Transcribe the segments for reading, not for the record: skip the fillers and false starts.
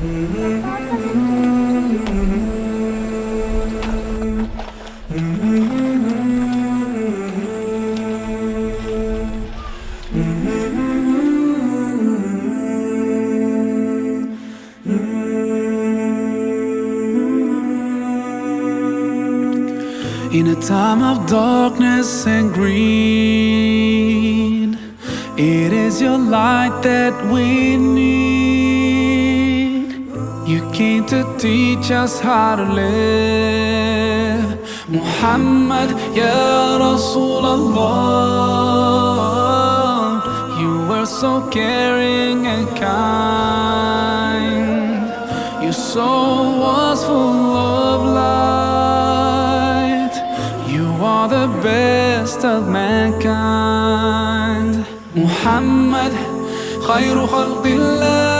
In a time of darkness and greed, it is your light that we need. You came to teach us how to live. Muhammad, Ya Rasulallah, you were so caring and kind. Your soul was full of light. You are the best of mankind. Muhammad, khayru khalqillah.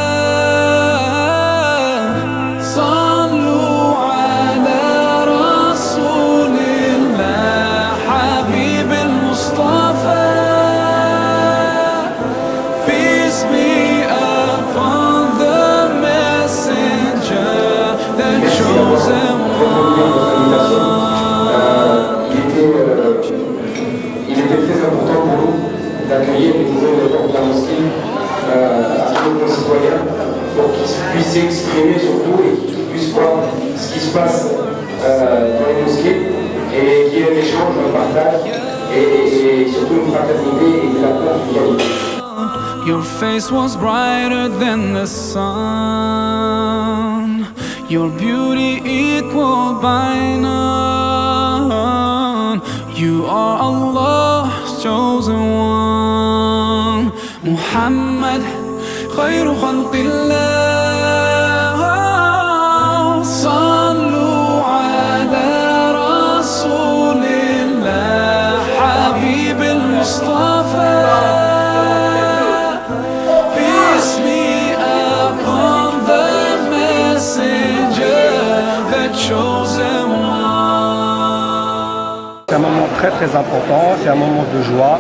Sallu ala Rasulillah, Habib al-Mustafa. Peace be upon the messenger, the chosen one. Il était très important pour nous d'accueillir les nouvelles portes de la mosquée à nos concitoyens pour qu'ils puissent s'exprimer surtout et qu'ils puissent voir ce qui se passe dans les mosquées et qu'il y ait un échange, un partage et surtout une fraternité et de la convivialité. Your face was brighter than the sun, your beauty equal by none. You are Allah's chosen one. Muhammad, khayru khalqillah. Sallu ala Rasulillah, Habib al-Mustafa. Peace be upon the messenger, the chosen one. C'est un moment très très important, c'est un moment de joie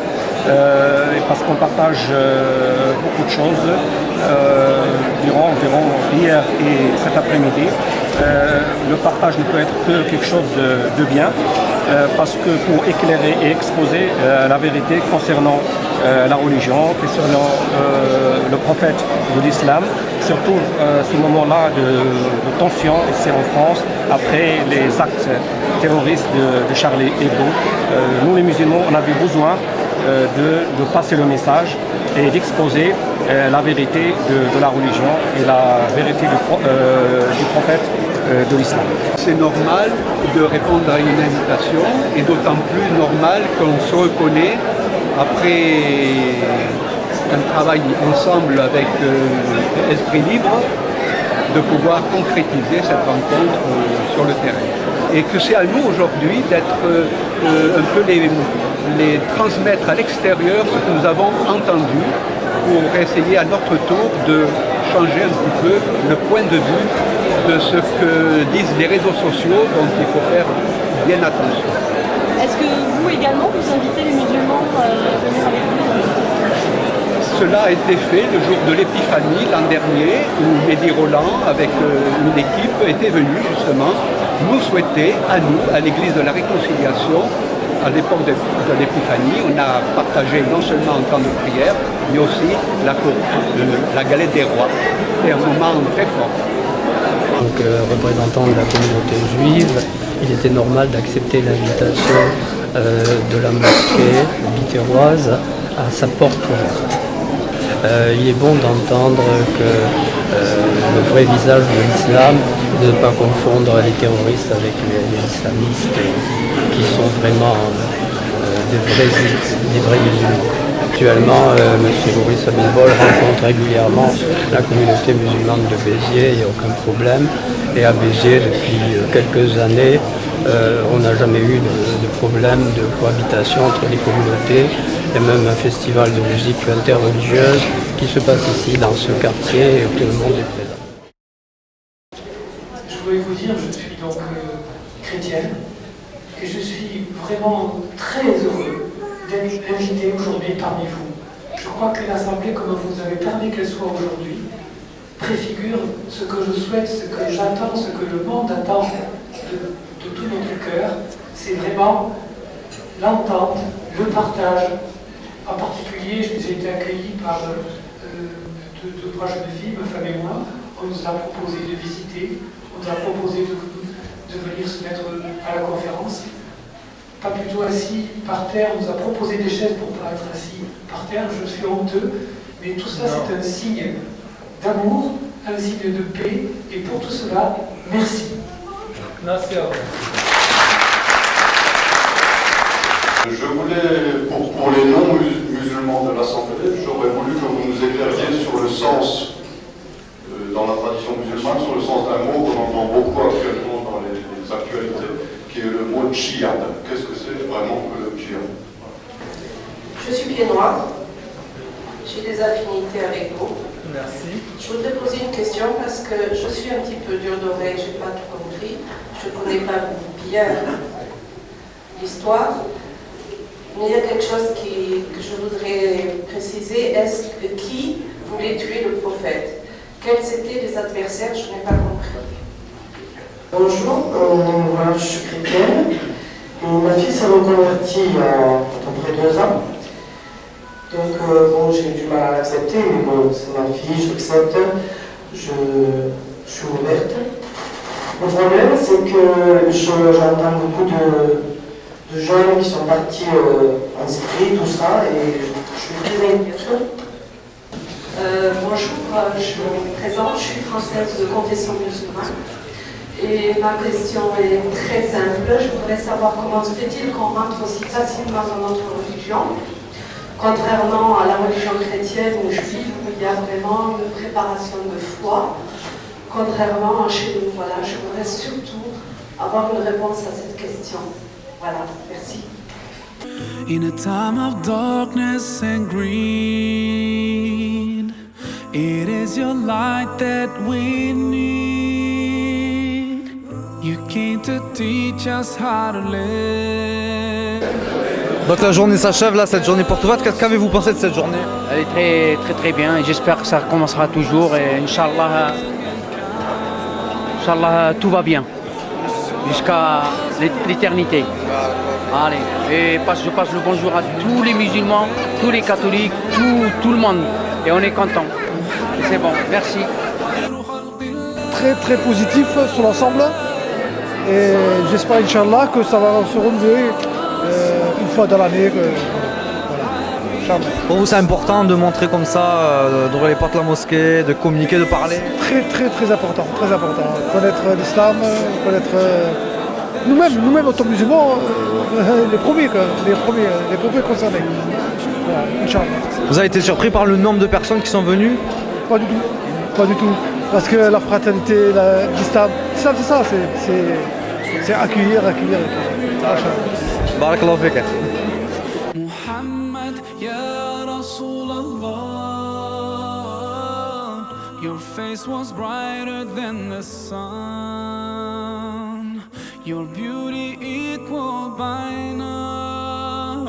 parce qu'on partage beaucoup de choses durant hier et cet après-midi. Le partage ne peut être que quelque chose de bien parce que pour éclairer et exposer la vérité concernant la religion, concernant le prophète de l'islam, surtout ce moment-là de tension ici en France après les actes terroristes de Charlie Hebdo. Nous les musulmans, on avait besoin de passer le message et d'exposer la vérité de la religion et la vérité du prophète de l'islam. C'est normal de répondre à une invitation et d'autant plus normal qu'on se reconnaît après un travail ensemble avec Esprit Libre de pouvoir concrétiser cette rencontre sur le terrain. Et que c'est à nous aujourd'hui d'être un peu les transmettre à l'extérieur ce que nous avons entendu pour essayer à notre tour de changer un petit peu le point de vue de ce que disent les réseaux sociaux, dont il faut faire bien attention. Est-ce que vous également, vous invitez les musulmans à venir avec vous? Cela a été fait le jour de l'Épiphanie l'an dernier, où Mehdi Roland, avec une équipe, était venu justement nous souhaiter, à nous, à l'Église de la Réconciliation, à l'époque de l'Épiphanie. On a partagé non seulement un temps de prière, mais aussi la galette des rois. C'était un moment très fort. Donc, représentant de la communauté juive, il était normal d'accepter l'invitation de la mosquée biterroise à sa porte ouverte. Il est bon d'entendre que le vrai visage de l'islam, de ne pas confondre les terroristes avec les islamistes qui sont vraiment des vrais musulmans. Actuellement, M. Boris Abitbol rencontre régulièrement la communauté musulmane de Béziers, il n'y a aucun problème. Et à Béziers, depuis quelques années, on n'a jamais eu de problème de cohabitation entre les communautés. Il y a même un festival de musique interreligieuse qui se passe ici, dans ce quartier, et tout le monde est présent. Je voulais vous dire, je suis donc chrétienne, et je suis vraiment très heureux d'être invité aujourd'hui parmi vous. Je crois que l'Assemblée, comme vous avez permis qu'elle soit aujourd'hui, préfigure ce que je souhaite, ce que j'attends, ce que le monde attend de tout notre cœur. C'est vraiment l'entente, le partage. En particulier, j'ai été accueilli par deux jeunes filles, ma femme et moi. On nous a proposé de visiter, on nous a proposé de venir se mettre à la conférence. Pas plutôt assis par terre, on nous a proposé des chaises pour ne pas être assis par terre, je suis honteux, mais tout ça c'est un signe d'amour, un signe de paix, et pour tout cela, merci. Merci à vous. Je voulais, pour les non-musulmans de l'Assemblée, j'aurais voulu que vous nous éclairiez sur le sens, dans la tradition musulmane, sur le sens d'un mot qu'on entend beaucoup actuellement dans les actualités, qui est le mot djihad. Qu'est-ce que c'est vraiment que le djihad? Je suis pied noir, j'ai des affinités avec vous. Merci. Je voudrais poser une question parce que je suis un petit peu dur d'oreille, je n'ai pas tout compris. Je ne connais pas bien l'histoire. Mais il y a quelque chose que je voudrais préciser. Est-ce que qui voulait tuer le prophète? Quels étaient les adversaires? Je n'ai pas compris. Bonjour, voilà, je suis chrétienne. Ma fille s'est reconvertie il y a à peu près 2 ans. Donc, bon, j'ai eu du mal à l'accepter, mais bon, c'est ma fille, je l'accepte, je suis ouverte. Le problème, c'est que j'entends beaucoup de jeunes qui sont partis en Syrie, tout ça, et je suis très inquiète. Bonjour, je me présente, je suis française de confession musulmane. Et ma question est très simple. Je voudrais savoir comment se fait-il qu'on rentre aussi facilement dans notre religion, contrairement à la religion chrétienne ou juive où il y a vraiment une préparation de foi, contrairement à chez nous. Voilà, je voudrais surtout avoir une réponse à cette question. Voilà, merci. In a time of darkness and greed, it is your light that we need. You came to teach us how to live. Donc la journée s'achève là, cette journée porte ouverte. Qu'avez-vous pensé de cette journée? Elle est très bien et j'espère que ça commencera toujours et Inch'Allah, tout va bien jusqu'à l'éternité. Allez, et je passe le bonjour à tous les musulmans, tous les catholiques, tout le monde et on est content. C'est bon, merci. Très positif sur l'ensemble et j'espère Inch'Allah que ça va se renouveler une fois dans l'année. Voilà. Pour vous c'est important de montrer comme ça, d'ouvrir les portes de la mosquée, de communiquer, de parler? Très important. Connaître l'islam, connaître nous-mêmes en tant que musulmans, les premiers concernés. Voilà, Inch'Allah. Vous avez été surpris par le nombre de personnes qui sont venues? Pas du tout. Parce que la fraternité, l'islam, c'est ça, c'est accueillir. Barakallahu fik. Muhammad, ya Rasulallah, your face was brighter than the sun, your beauty equal by none.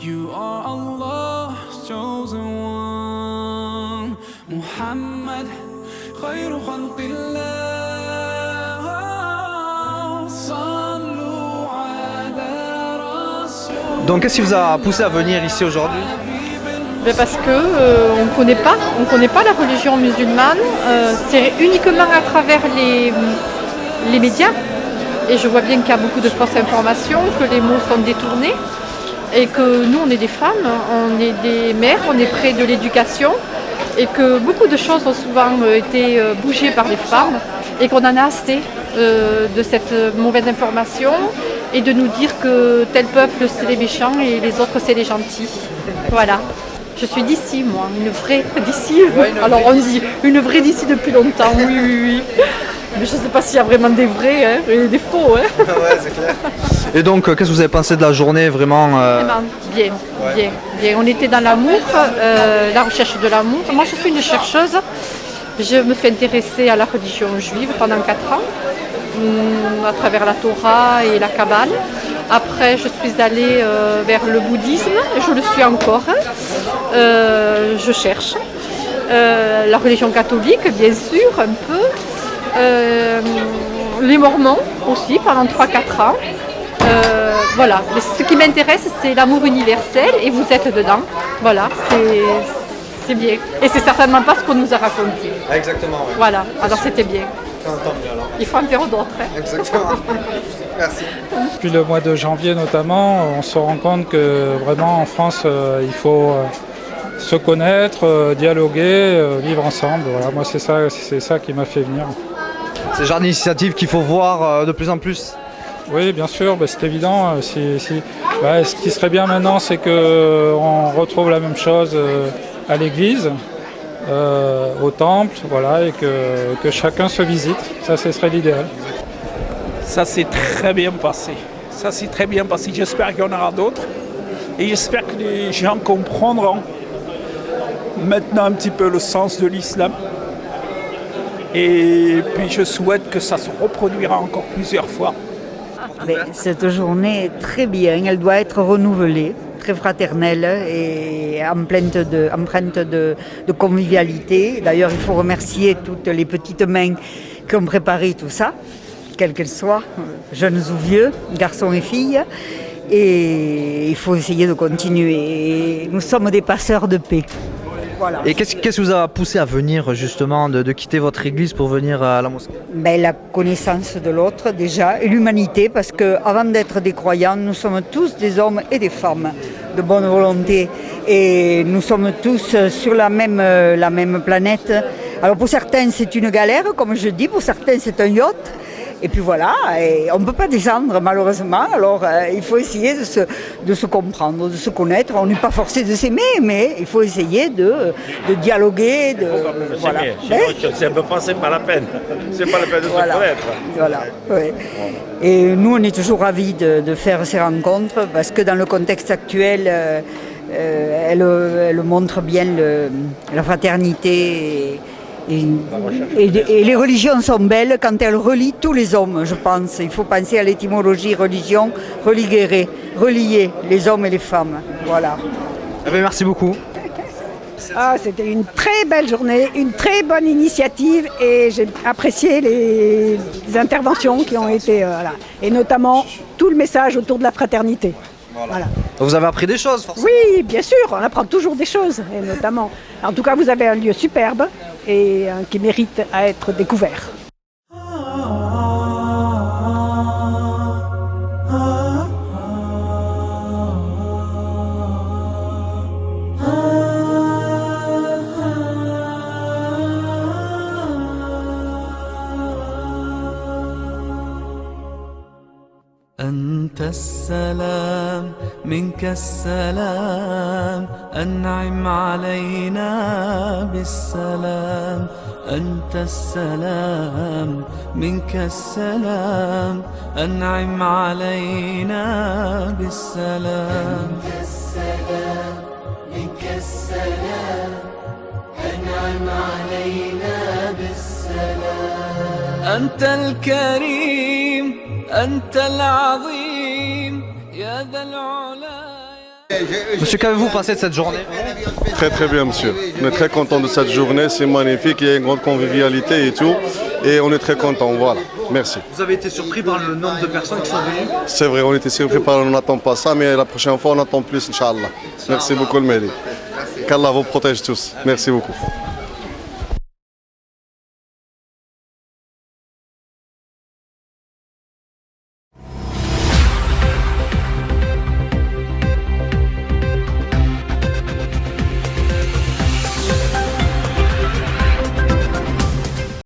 You are Allah's chosen one. Muhammad, khayru khalqillah. Donc qu'est-ce qui vous a poussé à venir ici aujourd'hui? Parce que on connaît pas la religion musulmane. C'est uniquement à travers les médias. Et je vois bien qu'il y a beaucoup de fausses informations, que les mots sont détournés. Et que nous, on est des femmes, on est des mères, on est près de l'éducation. Et que beaucoup de choses ont souvent été bougées par les femmes. Et qu'on en a assez de cette mauvaise information. Et de nous dire que tel peuple c'est les méchants et les autres c'est les gentils. Voilà. Je suis d'ici moi, une vraie d'ici. Alors on dit une vraie d'ici depuis longtemps, oui. Mais je ne sais pas s'il y a vraiment des vrais et des faux. Ouais, c'est clair. Et donc qu'est-ce que vous avez pensé de la journée vraiment Bien. On était dans l'amour, la recherche de l'amour. Moi je suis une chercheuse. Je me suis intéressée à la religion juive pendant 4 ans. À travers la Torah et la Kabbale. Après, je suis allée vers le bouddhisme, je le suis encore. Je cherche. la religion catholique, bien sûr, un peu, les Mormons aussi, pendant 3-4 ans. Voilà, mais ce qui m'intéresse, c'est l'amour universel et vous êtes dedans. Voilà, c'est bien. Et c'est certainement pas ce qu'on nous a raconté. Exactement, oui. Voilà, alors c'était bien. Tant mieux alors. Il faut en faire d'autres. Hein. Exactement. Merci. Depuis le mois de janvier notamment, on se rend compte que vraiment en France, il faut se connaître, dialoguer, vivre ensemble. Voilà, moi c'est ça qui m'a fait venir. C'est le genre d'initiative qu'il faut voir de plus en plus. Oui, bien sûr, c'est évident. Ce qui serait bien maintenant, c'est qu'on retrouve la même chose à l'église, au temple, voilà, et que chacun se visite. Ça, ce serait l'idéal. Ça s'est très bien passé. Ça s'est très bien passé. J'espère qu'il y en aura d'autres. Et j'espère que les gens comprendront maintenant un petit peu le sens de l'islam. Et puis je souhaite que ça se reproduira encore plusieurs fois. Cette journée est très bien, elle doit être renouvelée, très fraternelle et empreinte de convivialité. D'ailleurs, il faut remercier toutes les petites mains qui ont préparé tout ça, quelles qu'elles soient, jeunes ou vieux, garçons et filles. Et il faut essayer de continuer. Nous sommes des passeurs de paix. Voilà. Et qu'est-ce qui vous a poussé à venir justement, de quitter votre église pour venir à la mosquée? La connaissance de l'autre déjà, et l'humanité, parce qu'avant d'être des croyants, nous sommes tous des hommes et des femmes de bonne volonté. Et nous sommes tous sur la même planète. Alors pour certains c'est une galère, comme je dis, pour certains c'est un yacht. Et puis voilà, et on ne peut pas descendre malheureusement, alors il faut essayer de se comprendre, de se connaître. On n'est pas forcé de s'aimer, mais il faut essayer de dialoguer. Voilà. C'est un peu pas, c'est pas la peine. C'est pas la peine de se connaître. Voilà. Ouais. Et nous, on est toujours ravis de faire ces rencontres parce que dans le contexte actuel, elle montre bien la fraternité. Et les religions sont belles quand elles relient tous les hommes, je pense. Il faut penser à l'étymologie religion, relier les hommes et les femmes. Voilà. Merci beaucoup. C'était une très belle journée, une très bonne initiative et j'ai apprécié les interventions qui ont été, et notamment tout le message autour de la fraternité. Voilà. Vous avez appris des choses, forcément. Oui, bien sûr, on apprend toujours des choses, et notamment. En tout cas, vous avez un lieu superbe et qui mérite à être découvert. أنت السلام منك السلام أنعم علينا بالسلام أنت السلام منك السلام أنعم علينا بالسلام أنت السلام منك السلام أنعم علينا بالسلام أنت الكريم أنت العظيم يا ذا العلا. Monsieur, qu'avez-vous pensé de cette journée? Très très bien monsieur. On est très content de cette journée, c'est magnifique, il y a une grande convivialité et tout. Et on est très content, voilà. Merci. Vous avez été surpris par le nombre de personnes qui sont venues? C'est vrai, on était surpris on n'attend pas ça, mais la prochaine fois on attend plus, Inch'Allah. Merci beaucoup le Mehdi. Qu'Allah vous protège tous. Merci beaucoup.